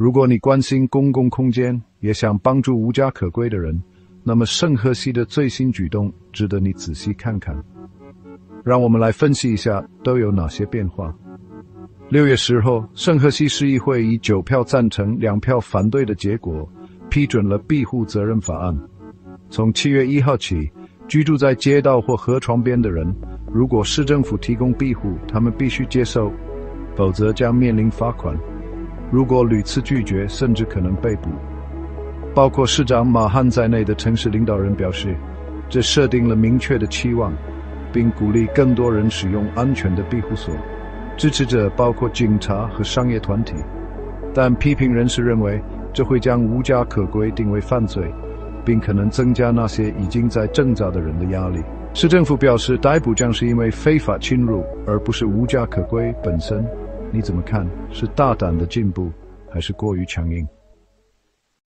如果你关心公共空间，也想帮助无家可归的人，那么圣荷西的最新举动值得你仔细看看。让我们来分析一下都有哪些变化。6月10号，圣荷西市议会以9票赞成、2票反对的结果，批准了庇护责任法案。从7月1号起，居住在街道或河床边的人，如果市政府提供庇护，他们必须接受，否则将面临罚款。如果屡次拒绝，甚至可能被捕。包括市长马汉在内的城市领导人表示，这设定了明确的期望，并鼓励更多人使用安全的庇护所。支持者包括警察和商业团体，但批评人士认为这会将无家可归定为犯罪，并可能增加那些已经在挣扎的人的压力。市政府表示，逮捕将是因为非法侵入，而不是无家可归本身。你怎么看？是大胆的进步，还是过于强硬？